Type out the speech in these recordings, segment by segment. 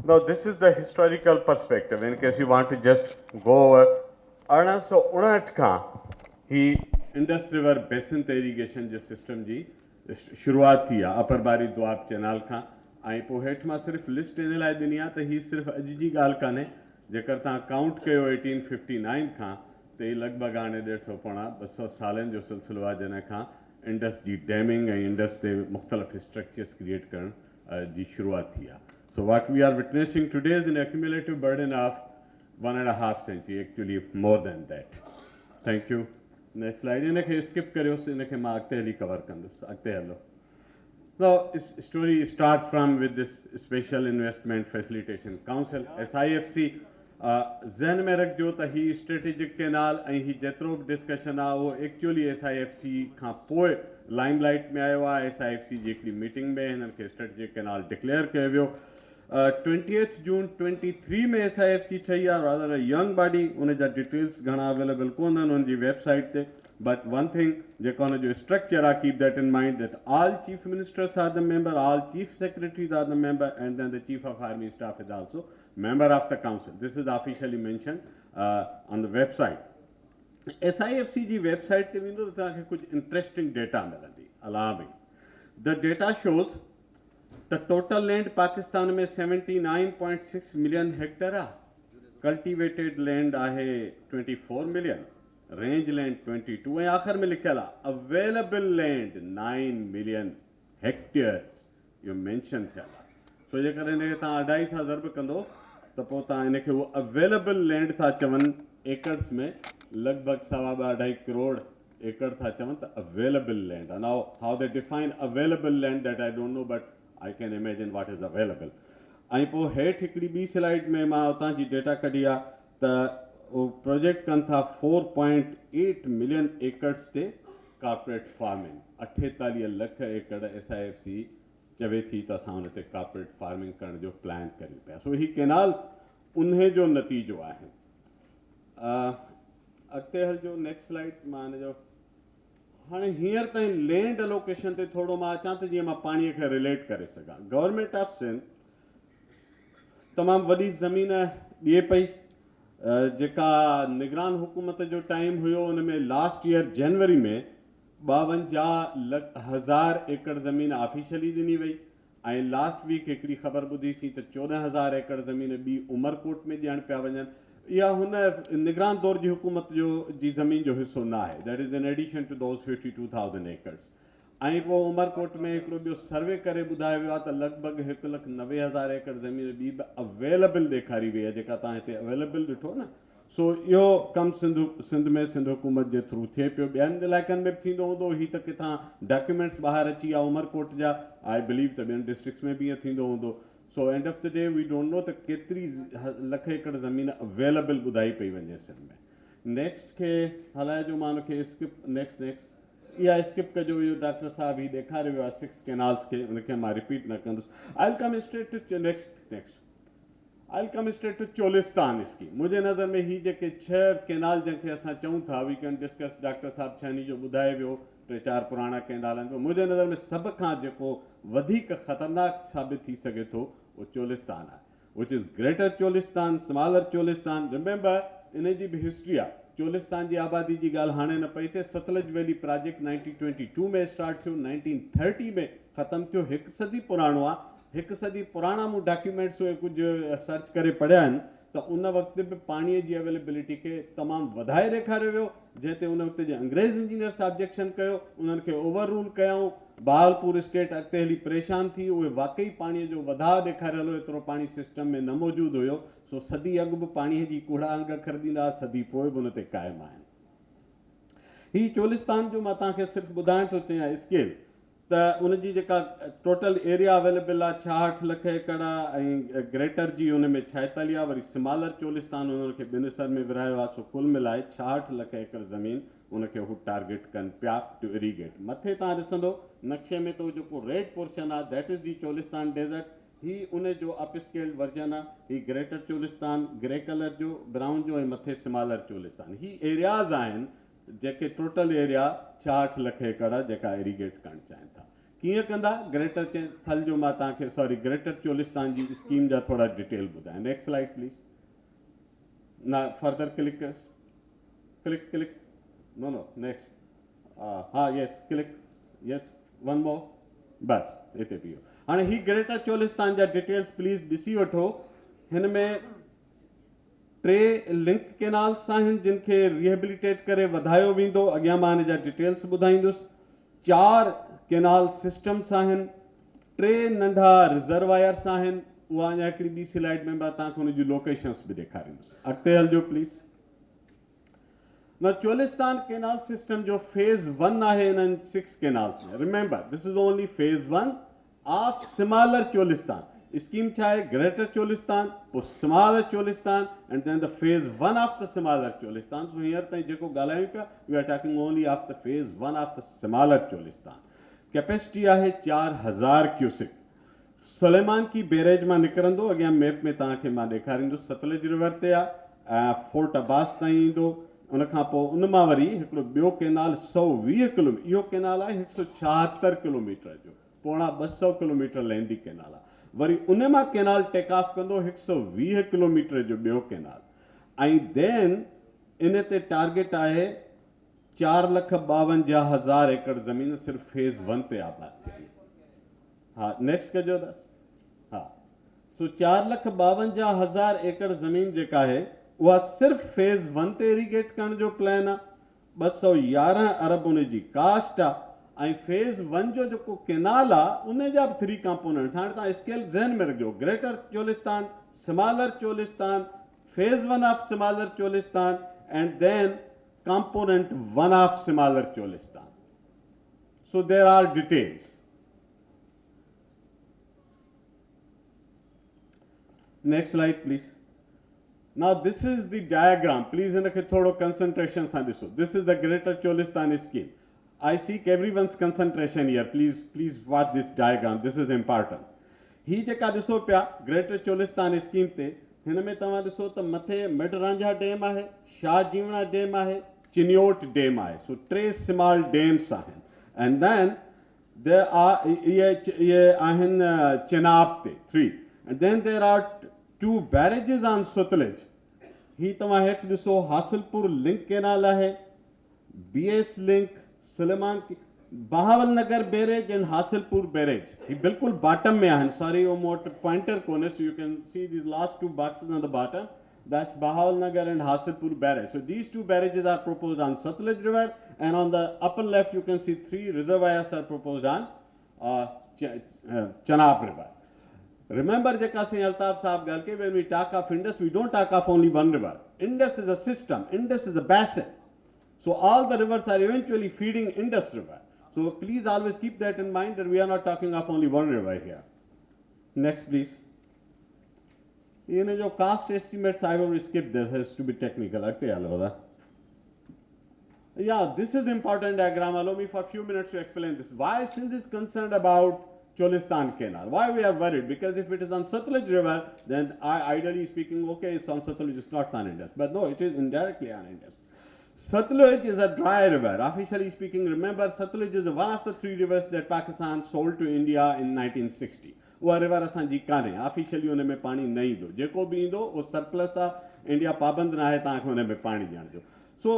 Now, this is the historical perspective. In case you want to just go over, 1859 खां ही Indus river basin ते irrigation जे system जी शुरुआत थी आहे upper बारी दुआब चैनल खां ऐं पोइ हेठि मां सिर्फ़ु लिस्ट इन लाइ ॾिनी आहे त हीअ सिर्फ़ु अॼु जी ॻाल्हि कान्हे जेकर तव्हां काउंट कयो 1859 खां त हीअ लॻभॻि हाणे 150 सालनि जो सिलसिलो आहे जॾहिं खां इंडस जी डैमिंग ऐं इंडस ते मुख़्तलिफ़ स्ट्रक्चर्स क्रिएट करण जी शुरुआत थी आहे. So what we are witnessing today is an accumulative burden of 1.5 century, actually more than that. Thank you. Next slide. इनखे skip करियोसि इनखे मां अॻिते हली कवर कंदुसि अॻिते हलो. Now, this story starts from with this Special Investment Facilitation Council, SIFC. ज़हन में रखिजो त ही स्ट्रेटेजिक कैनाल ऐं ही जेतिरो बि डिस्कशन आहे उहो एक्चुअली SIFC खां पोइ लाइमलाइट में आयो आहे. SIFC जी हिकिड़ी मीटिंग में हिननि खे स्ट्रेटेजिक कैनाल डिक्लेयर कयो वियो. 20th June 23 में SIFC ठही आहे, रादर यंग बॉडी. उन जा डिटेल्स घणा अवेलेबल कोन आहिनि उनजी वेबसाइट ते. But one thing, जेको हुन जो structure आहे, keep that in mind that all chief ministers are the member, all chief secretaries are the member, and then the chief of army staff is also member of the council. This is officially mentioned on the website. SIFC ji website ते वेंदो त तव्हांखे कुझु interesting data मिलंदी, alarming. The data shows the total land Pakistan में 79.6 million hectare आहे. Cultivated land आहे 24 million. Range land 22 ऐं आख़िर में लिखियल आहे अवेलेबल लैंड 9 मिलियन हेक्टेयर्स इहो मेंशन थियल आहे. सो जेकर हिनखे तव्हां 2.5 सां ज़र्ब कंदो त पोइ तव्हां हिनखे उहो अवेलेबल लैंड था चवनि एकड़्स में लॻभॻि 2.5 करोड़ एकड़ था चवनि त अवेलेबल लैंड आहे. Now how they define available land that I don't know but I can imagine what is available. ऐं पोइ हेठि हिकिड़ी ॿी स्लाइड में मां उतां जी डेटा कढी आहे त प्रोजेक्ट कनि था 4.8 मिलियन एकड़्स ते कॉर्पोरेट फार्मिंग. 48 लख एकड़ SIFC चवे थी त असां हुन ते कॉर्पोरेट फार्मिंग करण जो प्लान करियूं पिया. सो ही कैनाल्स उन्हे जो नतीजो आहे. अॻिते हलिजो नेक्स्ट स्लाइड. मां हिनजो हाणे हींअर ताईं लैंड अलोकेशन ते थोरो मां अचां त जीअं मां पाणीअ खे रिलेट करे सघां. गवर्नमेंट ऑफ सिंध तमामु वॾी ज़मीन ॾिए पई. जेका निगरान हुकूमत जो टाइम हुयो उन में लास्ट ईयर जनवरी में 52,000 एकड़ ज़मीन ऑफिशियली ॾिनी वई ऐं लास्ट वीक हिकिड़ी ख़बर ॿुधीसीं त 14,000 एकड़ ज़मीन ॿी उमरकोट में ॾियण पिया वञनि. इहा हुन निगरान दौर जी हुकूमत जो जी ज़मीन जो हिसो न आहे. That is in addition to those 52,000 acres. ऐं पोइ उमरकोट में हिकिड़ो ॿियो सर्वे करे ॿुधायो वियो आहे त लॻभॻि 1,90,000 एकड़ ज़मीन ॿी बि अवेलेबल ॾेखारी वई आहे जेका तव्हां हिते अवेलेबल ॾिठो न. सो इहो कमु सिंध में सिंध हुकूमत जे थ्रू थिए पियो. ॿियनि इलाइक़नि में बि थींदो हूंदो. हीअ त किथां डॉक्यूमेंट्स ॿाहिरि अची विया उमरकोट जा. आई बिलीव त ॿियनि डिस्ट्रिक्ट्स में बि ईअं थींदो हूंदो. So end of the day we don't know त केतिरी लख एकड़ ज़मीन अवेलेबल ॿुधाई पई वञे सिंध में. नेक्स्ट खे हलाइजो. मां हुनखे स्किप नेक्स्ट इहा स्किप कजो. इहो डॉक्टर साहब ही ॾेखारे वियो आहे 6 कैनाल्स खे. उनखे मां रिपीट न कंदुसि. आई come straight two next I come straight two Cholistan scheme. मुंहिंजे नज़र में ही जेके 6 कैनाल जंहिंखे असां चऊं था वी कैन डिस्कस. डॉक्टर साहब छहनी जो ॿुधाए वियो 3-4 पुराणा कैनाल आहिनि. मुंहिंजे नज़र में सभ खां जेको वधीक ख़तरनाक साबित थी सघे थो उहो चोलिस्तान आहे. Which is greater Cholistan, smaller Cholistan. Remember in जी बि हिस्ट्री आहे. चोलिस्तान जी आबादी जी ॻाल्हि हाणे न पई थिए. सतलज वैली प्रोजेक्ट 1922 में स्टार्ट थियो, 1930 में ख़तमु थियो. 1 सदी पुराणो आहे. 1 सदी पुराणा मूं डॉक्यूमेंट्स उहे कुझु सर्च करे पढ़िया आहिनि त उन वक़्तु बि पाणीअ जी अवेलेबिलिटी खे तमामु वधाए ॾेखारियो वियो. जंहिं ते उन वक़्त जे अंग्रेज़ इंजीनियर्स ऑब्जेक्शन कयो. उन्हनि खे ओवर रूल कयऊं. बहावलपुर स्टेट अॻिते हली परेशान थी. उहे वाक़ई पाणीअ जो वधाउ ॾेखारियल हुयो. एतिरो पाणी सिस्टम में न मौजूदु हुयो. सो सदी अॻु बि पाणीअ जी कूड़ा अंग ख़रीदींदा. सदी पोइ बि उन ते क़ाइमु आहिनि. ही चोलिस्तान जो मां तव्हांखे सिर्फ़ु ॿुधाइण थो चाहियां स्केल त उनजी जेका टोटल एरिया अवेलेबल आहे 66 लख एकड़ आहे ऐं ग्रेटर जी उन में 46 आहे. वरी स्मॉलर चोलिस्तान उनखे ॿिनि हिसनि में विरहायो आहे. सो कुल मिलाए 66 लख एकड़ ज़मीन उनखे हू टारगेट कनि पिया टू इरीगेट. मथे तव्हां ॾिसंदो नक्शे में त जेको रेड पोर्शन आहे दैट इज़ जी चोलिस्तान डेज़र्ट. ही उन जो अपस्केल्ड वर्जन आहे. ही ग्रेटर चोलिस्तान ग्रे कलर जो, ब्राउन जो ऐं मथे स्मॉलर चोलिस्तान. ही एरियाज़ आहिनि जेके टोटल एरिया 66 लख एकड़ आहे जेका इरीगेट करणु चाहिनि था. कीअं कंदा ग्रेटर थल जो मां तव्हांखे सॉरी ग्रेटर चोलिस्तान जी स्कीम जा थोड़ा डिटेल ॿुधायां नेक्स्ट स्लाइड प्लीज़ ना फर्दर क्लिक क्लिक नो नेक्स्ट हाँ यस क्लिक यस वन मोर बस हिते बीहो हाणे ही ग्रेटर चोलिस्तान जा डिटेल्स प्लीज़ ॾिसी वठो हिन में 3 लिंक केनाल्स आहिनि जिन खे रिहेबिलिटेट करे वधायो वेंदो अॻियां मां हिन जा डिटेल्स ॿुधाईंदुसि 4 केनाल सिस्टम्स आहिनि 3 नंढा रिजर्वायर्स आहिनि उहा अञा हिकिड़ी ॿी स्लाइड में मां तव्हांखे हुन जूं लोकेशन्स बि ॾेखारींदुसि अॻिते हलिजो प्लीज़ न चोलिस्तान केनाल सिस्टम जो फेज़ 1 आहे इन्हनि 6 केनाल्स में remember this is only phase 1 of smaller Cholistan scheme छा आहे ग्रेटर चोलिस्तान पोइ smaller Cholistan and then the phase 1 of the smaller Cholistan so हींअर ताईं जेको ॻाल्हायूं पिया we are talking only of the phase 1 of the smaller Cholistan capacity आहे 4000 क्यूसिक सुलेमान की बैरेज मां निकिरंदो अॻियां मैप में तव्हांखे मां ॾेखारींदुसि सतलुज रिवर ते आहे ऐं फोर्ट अब्बास ताईं ईंदो उन खां पोइ उन मां वरी हिकिड़ो ॿियो केनाल 120 किलोमीटर इहो केनाल आहे 176 किलोमीटर जो पोणा 200 किलोमीटर लहंदी केनाल आहे वरी उन मां केनाल टेक ऑफ कंदो 120 किलोमीटर जो ॿियो केनाल ऐं देन इन ते टारगेट आहे 4,52,000 एकड़ ज़मीन सिर्फ़ु फेज़ 1 ते आबाद थियणी हाँ नेक्स्ट कजो दस हाँ सो 4,52,000 एकड़ ज़मीन जेका आहे उहा सिर्फ़ु फेज़ 1 ते इरीगेट करण जो प्लान आहे 211 अरब उन जी कास्ट आहे ऐं फेज़ 1 जो जेको केनाल आहे उन जा बि 3 कंपोनेंट्स हाणे तव्हां स्केल ज़हन में रखिजो greater Cholistan smaller Cholistan phase 1 of smaller Cholistan and then component 1 of smaller Cholistan. So there are details. Next slide please. Now this is the diagram. Please in a thodo concentration on this. This is the Greater Cholistan scheme. I seek everyone's concentration here. Please watch this diagram. This is important. ही जेका ॾिसो पिया greater Cholistan scheme ते हिन में तव्हां ॾिसो त मथे मिड रांझा डैम आहे शाह जीवड़ा डैम आहे चिन्योट डैम आहे सो 3 स्मॉल डैम्स आहिनि एंड देन देयर आर ये आहिनि चिनाब ते 3 and then there are 2 barrages on Sutlej ही तव्हां हेठि ॾिसो हासिलपुर लिंक केनाल आहे BS link Suleman Bahawalnagar barrage and Hasilpur barrage ही बिल्कुल बॉटम में आहिनि सॉरी वो मोट पॉइंटर कोने so you can C these last 2 boxes on the bottom that's Bahawal Nagar and Hasilpur barrage so these 2 barrages are proposed on Satluj river and on the upper left you can see 3 reservoirs are proposed on Chenab river remember jeka se Altaf sahab gal ke when we talk of Indus we don't talk of only one river Indus is a system Indus is a basin so all the rivers are eventually feeding Indus river so please always keep that in mind that we are not talking of only one river here. Next please. In your cost estimates I will skip this has to be technical. Yeah, this is important diagram. Allow me for a few minutes to explain this. Why Sindh is concerned about Cholistan Canal? Why we are worried? Because if it is on Satluj river then ideally speaking okay it's on Satluj it's not on Indus but no it is indirectly on Indus. Satluj is a dry river. Officially speaking, remember Satluj is one of the 3 rivers that Pakistan sold to India in 1960. वो river असांजी कान्हे officially उन में पाणी न ईंदो जेको बि ईंदो उहो सरप्लस आहे इंडिया पाबंद न आहे तव्हांखे हुन में पाणी ॾियण जो सो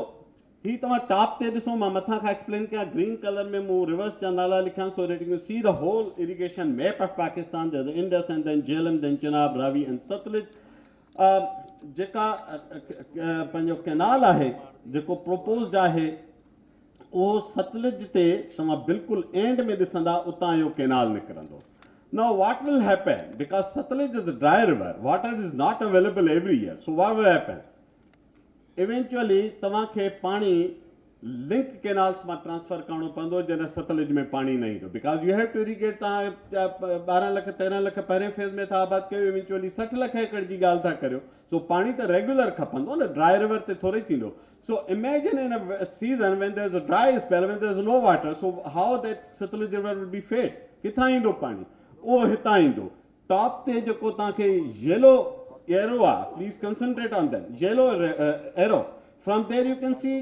ही तव्हां टॉप ते ॾिसो मां मथां खां एक्सप्लेन कयां ग्रीन कलर में मूं रिवर्स जा नाला लिखिया so that you see the whole irrigation map of Pakistan the Indus and then Jhelum then Chenab Ravi and Sutlej जेका पंहिंजो कैनाल आहे जेको प्रोपोज्ड आहे उहो सतलुज ते तव्हां बिल्कुलु एंड में ॾिसंदा उतां जो कैनाल निकिरंदो Now what will happen? Because Satluj is a dry river, water is not available every year. So what will happen? Eventually, तव्हांखे पाणी लिंक कैनाल्स मां ट्रांसफर करणो पवंदो जॾहिं सतलुज में पाणी न ईंदो because you have to irrigate तव्हां 12 लख 13 लख पहिरें फेज़ में था आबाद कयो इवेंचुअली 60 लख एकड़ जी ॻाल्हि था करियो सो पाणी त रेगुलर खपंदो न ड्राई रिवर ते थोरो ई थींदो so imagine in a season when there is a dry spell when there is no water so how that Sutlej river will be fed किथां ईंदो पाणी उहो हितां ईंदो टॉप ते जेको तव्हांखे येलो एरो आहे please concentrate on that yellow arrow from there you can see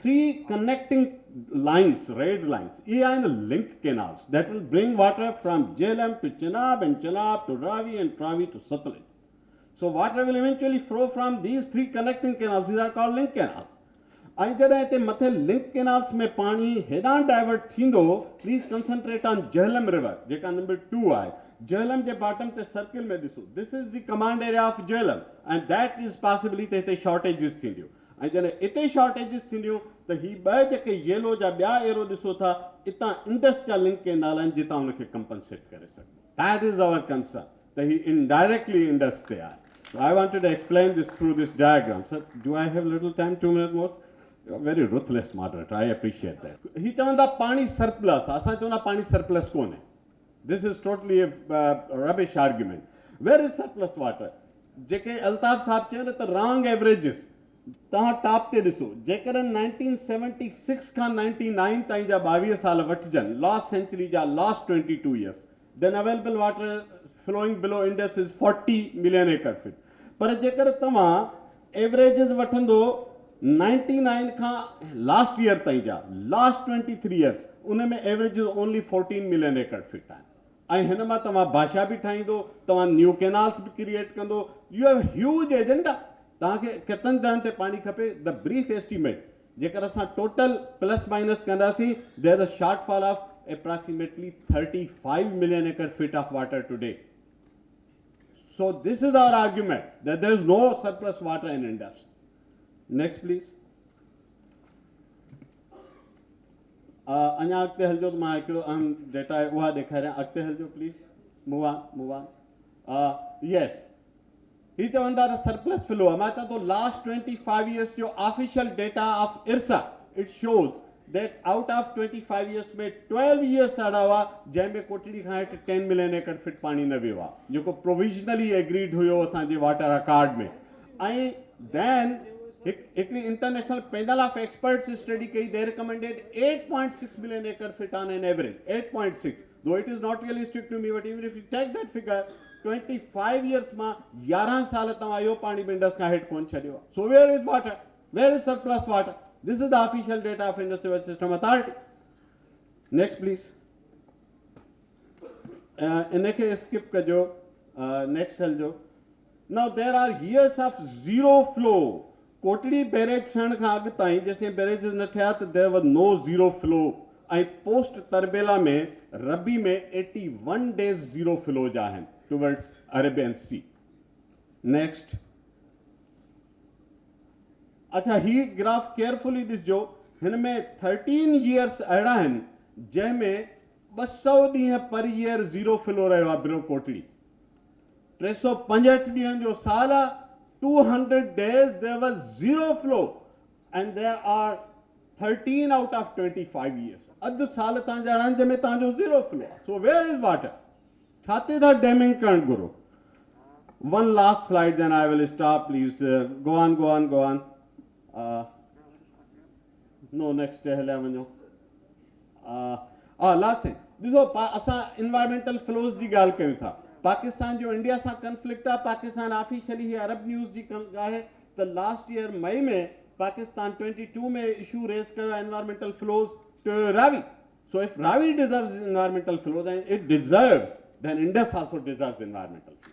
3 connecting lines, red lines, and link canals that will bring water from Jhelum to Chenab and Chenab to Ravi and Ravi to Satluj. So water will eventually flow from these three connecting canals. These are called link canals. ऐं जॾहिं हिते मथे link canals में पानी हेॾां divert थींदो, please concentrate on Jhelum river जेका number 2 आहे. झेलम जे bottom ते सर्किल में ॾिसो, this is the command area of Jhelum and that is possibly त हिते शॉर्टेजिस थींदियूं. ऐं जॾहिं हिते शॉर्टेजिस थींदियूं त ही ॿ जेके येलो जा ॿिया एरो ॾिसो था, हितां इंडस जा लिंक कैनाल आहिनि जितां हुनखे कंपनसेट करे सघो. दैट इज़ आवर कंसर्न त ही इनडायरेक्टली इंडस ते आहे. So I wanted to explain this through this diagram. Sir, do I have little time? 2 minutes more? You're very ruthless moderator. I appreciate that. He चवंदा पानी surplus. असां चवंदा पानी surplus कोन्हे. This is totally a rubbish argument. Where is surplus water? जेके अल्ताफ साहब चवनि त wrong averages. तव्हां top ते ॾिसो, जेकॾहिं 1976 खां 99 ताईं जा 22 साल वठिजनि, लास्ट सेंचुरी जा last 22 years, then available water flowing below Indus is 40 million acre feet. पर जेकर तव्हां एवरेजेस वठंदो 99 खां लास्ट ईयर ताईं जा लास्ट 23 years, उन में averages only 14 million acre feet आहिनि. ऐं हिन मां तव्हां भाषा बि ठाहींदो, तव्हां न्यू कैनाल्स बि क्रिएट कंदो. U have huge agenda. तव्हांखे केतिरनि दहनि ते पाणी खपे? द ब्रीफ एस्टिमेट जेकर असां टोटल प्लस माइनस कंदासीं, there is a shortfall of approximately 35 million acre feet of water today. So this is our argument that there is no surplus water in Indus. Next please. अञा अॻिते हलजो त मां हिकिड़ो अहम data आहे उहा ॾेखारियां. अॻिते हलजो प्लीज़. Move on. Yes. ही चवंदा त surplus flow आहे. मां चवां थो last 25 years जो official data of IRSA, it shows that out of 25 years में 12 years अहिड़ा हुआ जंहिंमें कोटड़ी खां हेठि 10 million acre feet पाणी न वियो आहे, जेको प्रोविजनली एग्रीड हुयो असांजे वाटर अकार्ड में. ऐं देन हिकिड़ी international panel of experts study कई. दे recommended 8.6 million acre feet on an average. 8.6, though it is not realistic to me, but even if you take that figure, 25 years मां 11 साल तव्हां इहो पाणी इंडस खां हेठि कोन छॾियो आहे. So where is water? Where is surplus water? This is the official data of Indus River System Authority. Next, please. इनखे skip कजो. Next हलजो. Now there are years of zero flow. Kotri barrage थियण खां अॻु ताईं जेसिताईं बैरेजिस न थिया त there was no zero flow. ऐं पोस्ट तरबेला में रबी में 81 days zero flow जा आहिनि towards Arabian Sea. Next. अच्छा, ही ग्राफ केयरफुली ॾिसजो. हिन में 13 years अहिड़ा आहिनि जंहिंमें 200 ॾींहं पर ईयर ज़ीरो फ्लो रहियो आहे बिलो कोटड़ी. 365 ॾींहंनि जो साल आहे. 200 days there was zero flow and there are 13 out of 25 years. अधु साल तव्हांजा आहिनि जंहिंमें तव्हांजो ज़ीरो फ्लो आहे. So where is water? छा ते था डैमिंग करणु घुरो? One last slide, then I will stop, please. Go on. No, next हलिया वञो. Last thing. ॾिसो, असां environmental flows जी ॻाल्हि कयूं था. पाकिस्तान जो इंडिया सां कंफ्लिक्ट आहे. पाकिस्तान ऑफिशियली ही अरब न्यूज़ जी आहे त लास्ट ईयर मई में पाकिस्तान 22 में इशू रेज़ कयो environmental flows to Ravi. So if Ravi deserves environmental flow, then it deserves, then Indus also deserves environmental flow.